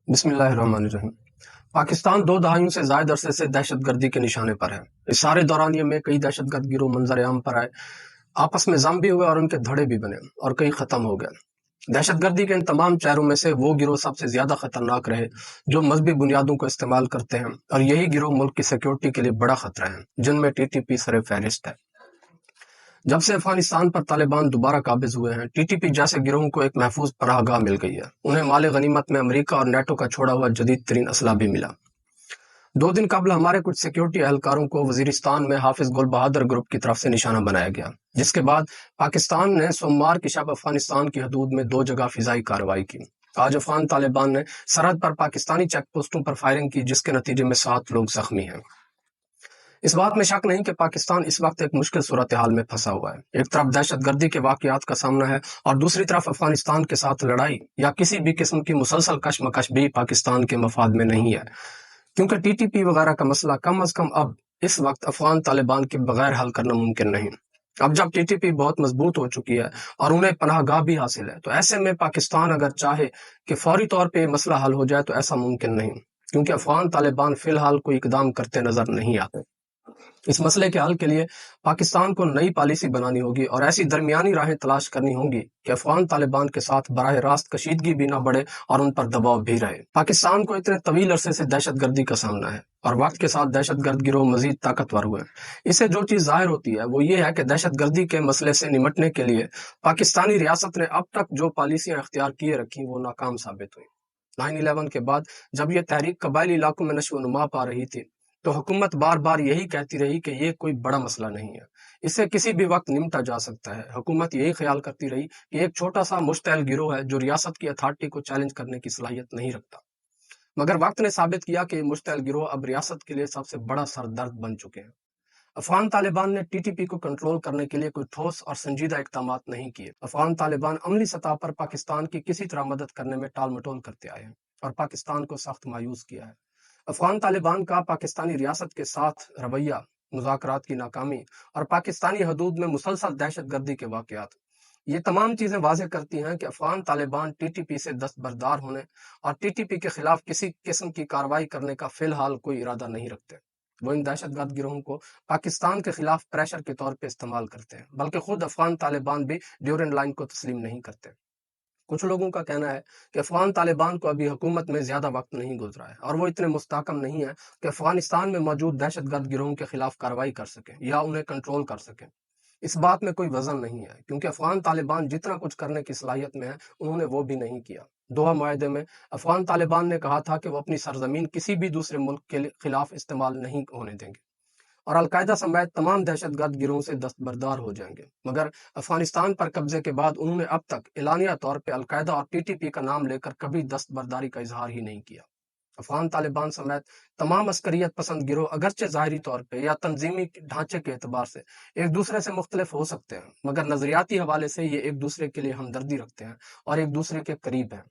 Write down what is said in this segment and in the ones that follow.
بسم اللہ الرحمن الرحیم۔ پاکستان 2 دہائیوں سے زائد عرصے سے دہشت گردی کے نشانے پر ہے۔ اس سارے دورانیے میں کئی دہشت گرد گروہ منظر عام پر آئے، آپس میں ضم بھی ہوئے اور ان کے دھڑے بھی بنے اور کئی ختم ہو گئے۔ دہشت گردی کے ان تمام چہروں میں سے وہ گروہ سب سے زیادہ خطرناک رہے جو مذہبی بنیادوں کو استعمال کرتے ہیں، اور یہی گروہ ملک کی سیکیورٹی کے لیے بڑا خطرہ ہیں، جن میں ٹی ٹی پی سر فہرست ہے۔ جب سے افغانستان پر طالبان دوبارہ قابض ہوئے ہیں، ٹی ٹی پی جیسے گروہوں کو ایک محفوظ پناہ گاہ مل گئی ہے۔ انہیں مال غنیمت میں امریکہ اور نیٹو کا چھوڑا ہوا جدید ترین اسلحہ بھی ملا۔ 2 دن قبل ہمارے کچھ سیکیورٹی اہلکاروں کو وزیرستان میں حافظ گل بہادر گروپ کی طرف سے نشانہ بنایا گیا، جس کے بعد پاکستان نے سوموار کی شب افغانستان کی حدود میں 2 جگہ فضائی کارروائی کی۔ آج افغان طالبان نے سرحد پر پاکستانی چیک پوسٹوں پر فائرنگ کی، جس کے نتیجے میں 7 لوگ زخمی ہیں۔ اس بات میں شک نہیں کہ پاکستان اس وقت ایک مشکل صورتحال میں پھنسا ہوا ہے۔ ایک طرف دہشت گردی کے واقعات کا سامنا ہے اور دوسری طرف افغانستان کے ساتھ لڑائی یا کسی بھی قسم کی مسلسل کشمکش بھی پاکستان کے مفاد میں نہیں ہے، کیونکہ ٹی ٹی پی وغیرہ کا مسئلہ کم از کم اب اس وقت افغان طالبان کے بغیر حل کرنا ممکن نہیں۔ اب جب ٹی ٹی پی بہت مضبوط ہو چکی ہے اور انہیں پناہ گاہ بھی حاصل ہے، تو ایسے میں پاکستان اگر چاہے کہ فوری طور پہ یہ مسئلہ حل ہو جائے تو ایسا ممکن نہیں، کیونکہ افغان طالبان فی الحال کوئی اقدام کرتے نظر نہیں آتے۔ اس مسئلے کے حل کے لیے پاکستان کو نئی پالیسی بنانی ہوگی اور ایسی درمیانی راہیں تلاش کرنی ہوں گی کہ افغان طالبان کے ساتھ براہ راست کشیدگی بھی نہ بڑھے اور ان پر دباؤ بھی رہے۔ پاکستان کو اتنے طویل عرصے سے دہشت گردی کا سامنا ہے اور وقت کے ساتھ دہشت گرد گروہ مزید طاقتور ہوئے۔ اس سے جو چیز ظاہر ہوتی ہے وہ یہ ہے کہ دہشت گردی کے مسئلے سے نمٹنے کے لیے پاکستانی ریاست نے اب تک جو پالیسیاں اختیار کیے رکھی وہ ناکام ثابت ہوئی۔ 9/11 کے بعد جب یہ تحریک قبائلی علاقوں میں نشو و نما پا رہی تھی تو حکومت بار بار یہی کہتی رہی کہ یہ کوئی بڑا مسئلہ نہیں ہے، اس سے کسی بھی وقت نمٹا جا سکتا ہے۔ حکومت یہی خیال کرتی رہی کہ ایک چھوٹا سا مشتعل گروہ ہے جو ریاست کی اتھارٹی کو چیلنج کرنے کی صلاحیت نہیں رکھتا، مگر وقت نے ثابت کیا کہ یہ مشتعل گروہ اب ریاست کے لیے سب سے بڑا سر درد بن چکے ہیں۔ افغان طالبان نے ٹی ٹی پی کو کنٹرول کرنے کے لیے کوئی ٹھوس اور سنجیدہ اقدامات نہیں کیے۔ افغان طالبان عملی سطح پر پاکستان کی کسی طرح مدد کرنے میں ٹال مٹول کرتے آئے ہیں اور پاکستان کو سخت مایوس کیا ہے۔ افغان طالبان کا پاکستانی ریاست کے ساتھ رویہ، مذاکرات کی ناکامی اور پاکستانی حدود میں مسلسل دہشت گردی کے واقعات، یہ تمام چیزیں واضح کرتی ہیں کہ Afghan Taliban T T P سے دستبردار ہونے اور ٹی ٹی پی کے خلاف کسی قسم کی کارروائی کرنے کا فی الحال کوئی ارادہ نہیں رکھتے۔ وہ ان دہشت گرد گروہوں کو پاکستان کے خلاف پریشر کے طور پہ استعمال کرتے ہیں، بلکہ خود افغان طالبان بھی ڈیورنڈ لائن کو تسلیم نہیں کرتے۔ کچھ لوگوں کا کہنا ہے کہ افغان طالبان کو ابھی حکومت میں زیادہ وقت نہیں گزرا ہے اور وہ اتنے مستحکم نہیں ہیں کہ افغانستان میں موجود دہشت گرد گروہوں کے خلاف کارروائی کر سکیں یا انہیں کنٹرول کر سکیں۔ اس بات میں کوئی وزن نہیں ہے، کیونکہ افغان طالبان جتنا کچھ کرنے کی صلاحیت میں ہے انہوں نے وہ بھی نہیں کیا۔ دوحہ معاہدے میں افغان طالبان نے کہا تھا کہ وہ اپنی سرزمین کسی بھی دوسرے ملک کے خلاف استعمال نہیں ہونے دیں گے اور القاعدہ سمیت تمام دہشت گرد گروہوں سے دستبردار ہو جائیں گے، مگر افغانستان پر قبضے کے بعد انہوں نے اب تک اعلانیہ طور پہ القاعدہ اور ٹی ٹی پی کا نام لے کر کبھی دستبرداری کا اظہار ہی نہیں کیا۔ افغان طالبان سمیت تمام عسکریت پسند گروہ اگرچہ ظاہری طور پہ یا تنظیمی ڈھانچے کے اعتبار سے ایک دوسرے سے مختلف ہو سکتے ہیں، مگر نظریاتی حوالے سے یہ ایک دوسرے کے لیے ہمدردی رکھتے ہیں اور ایک دوسرے کے قریب ہیں۔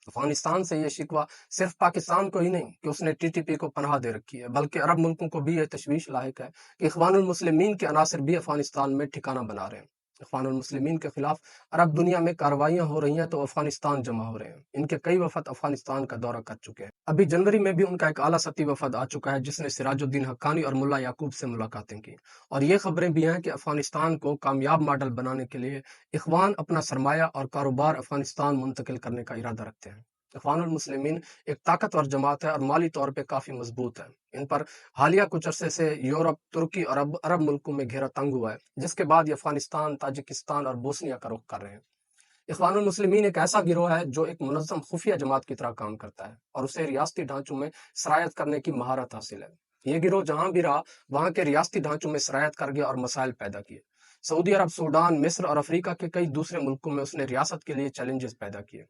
افغانستان سے یہ شکوہ صرف پاکستان کو ہی نہیں کہ اس نے ٹی ٹی پی کو پناہ دے رکھی ہے، بلکہ عرب ملکوں کو بھی یہ تشویش لاحق ہے کہ اخوان المسلمین کے عناصر بھی افغانستان میں ٹھکانہ بنا رہے ہیں۔ اخوان المسلمین کے خلاف عرب دنیا میں کارروائیاں ہو رہی ہیں تو افغانستان جمع ہو رہے ہیں۔ ان کے کئی وفد افغانستان کا دورہ کر چکے ہیں۔ ابھی جنوری میں بھی ان کا ایک اعلیٰ سطحی وفد آ چکا ہے جس نے سراج الدین حقانی اور ملا یعقوب سے ملاقاتیں کی، اور یہ خبریں بھی ہیں کہ افغانستان کو کامیاب ماڈل بنانے کے لیے اخوان اپنا سرمایہ اور کاروبار افغانستان منتقل کرنے کا ارادہ رکھتے ہیں۔ اخوان المسلمین ایک طاقتور جماعت ہے اور مالی طور پہ کافی مضبوط ہے۔ ان پر حالیہ کچھ عرصے سے یورپ، ترکی اور عرب ملکوں میں گھیرا تنگ ہوا ہے، جس کے بعد یہ افغانستان، تاجکستان اور بوسنیا کا رخ کر رہے ہیں۔ اخوان المسلمین ایک ایسا گروہ ہے جو ایک منظم خفیہ جماعت کی طرح کام کرتا ہے اور اسے ریاستی ڈھانچوں میں سرایت کرنے کی مہارت حاصل ہے۔ یہ گروہ جہاں بھی رہا وہاں کے ریاستی ڈھانچوں میں سرایت کر گیا اور مسائل پیدا کیے۔ سعودی عرب، سوڈان، مصر اور افریقہ کے کئی دوسرے ملکوں میں اس نے ریاست کے لیے چیلنجز پیدا کیے۔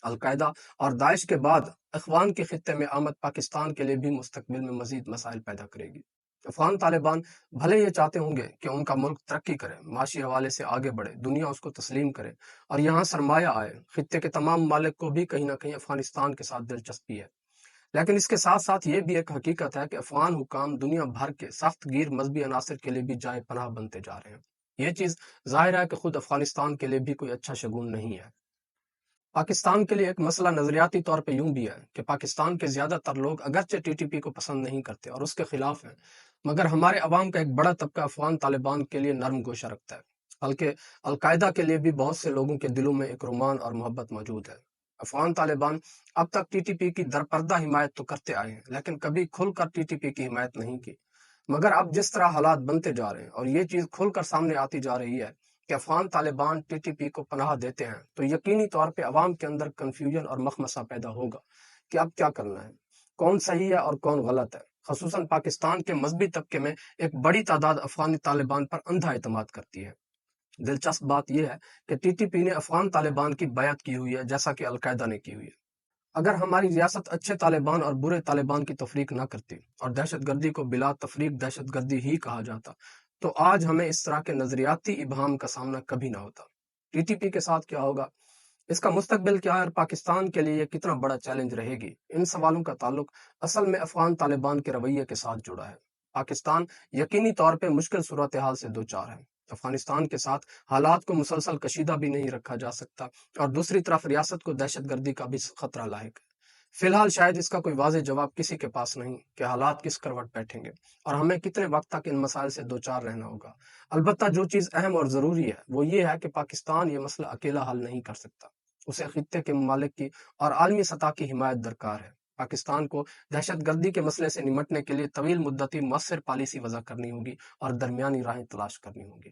القاعدہ اور داعش کے بعد اخوان کے خطے میں آمد پاکستان کے لیے بھی مستقبل میں مزید مسائل پیدا کرے گی۔ افغان طالبان بھلے یہ چاہتے ہوں گے کہ ان کا ملک ترقی کرے، معاشی حوالے سے آگے بڑھے، دنیا اس کو تسلیم کرے اور یہاں سرمایہ آئے، خطے کے تمام ممالک کو بھی کہیں نہ کہیں افغانستان کے ساتھ دلچسپی ہے، لیکن اس کے ساتھ ساتھ یہ بھی ایک حقیقت ہے کہ افغان حکام دنیا بھر کے سخت گیر مذہبی عناصر کے لیے بھی جائے پناہ بنتے جا رہے ہیں۔ یہ چیز ظاہر ہے کہ خود افغانستان کے لیے بھی کوئی اچھا شگون نہیں ہے۔ پاکستان کے لیے ایک مسئلہ نظریاتی طور پہ یوں بھی ہے کہ پاکستان کے زیادہ تر لوگ اگرچہ ٹی ٹی پی کو پسند نہیں کرتے اور اس کے خلاف ہیں، مگر ہمارے عوام کا ایک بڑا طبقہ افغان طالبان کے لیے نرم گوشہ رکھتا ہے، بلکہ القاعدہ کے لیے بھی بہت سے لوگوں کے دلوں میں ایک رومان اور محبت موجود ہے۔ افغان طالبان اب تک ٹی ٹی پی کی درپردہ حمایت تو کرتے آئے ہیں، لیکن کبھی کھل کر ٹی ٹی پی کی حمایت نہیں کی۔ مگر اب جس طرح حالات بنتے جا رہے ہیں اور یہ چیز کھل کر سامنے آتی جا رہی ہے کہ Afghan Taliban T T P کو پناہ دیتے ہیں، تو یقینی طور پہ عوام کے اندر کنفیوژن اور مخمسہ پیدا ہوگا کہ اب کیا کرنا ہے، کون صحیح ہے اور کون غلط ہے۔ خصوصاً پاکستان کے مذہبی طبقے میں ایک بڑی تعداد افغانی طالبان پر اندھا اعتماد کرتی ہے۔ دلچسپ بات یہ ہے کہ ٹی ٹی پی نے افغان طالبان کی بیعت کی ہوئی ہے، جیسا کہ القاعدہ نے کی ہوئی ہے۔ اگر ہماری ریاست اچھے طالبان اور برے طالبان کی تفریق نہ کرتی اور دہشت گردی کو بلا تفریق دہشت گردی ہی کہا جاتا، تو آج ہمیں اس طرح کے نظریاتی ابہام کا سامنا کبھی نہ ہوتا۔ ٹی ٹی پی کے ساتھ کیا ہوگا، اس کا مستقبل کیا ہے اور پاکستان کے لیے یہ کتنا بڑا چیلنج رہے گی، ان سوالوں کا تعلق اصل میں افغان طالبان کے رویے کے ساتھ جڑا ہے۔ پاکستان یقینی طور پہ مشکل صورتحال سے دوچار ہے۔ افغانستان کے ساتھ حالات کو مسلسل کشیدہ بھی نہیں رکھا جا سکتا، اور دوسری طرف ریاست کو دہشت گردی کا بھی خطرہ لاحق ہے۔ فی الحال شاید اس کا کوئی واضح جواب کسی کے پاس نہیں کہ حالات کس کروٹ بیٹھیں گے اور ہمیں کتنے وقت تک ان مسائل سے دوچار رہنا ہوگا۔ البتہ جو چیز اہم اور ضروری ہے وہ یہ ہے کہ پاکستان یہ مسئلہ اکیلا حل نہیں کر سکتا، اسے خطے کے ممالک کی اور عالمی سطح کی حمایت درکار ہے۔ پاکستان کو دہشت گردی کے مسئلے سے نمٹنے کے لیے طویل مدتی مؤثر پالیسی وضع کرنی ہوگی اور درمیانی راہیں تلاش کرنی ہوگی۔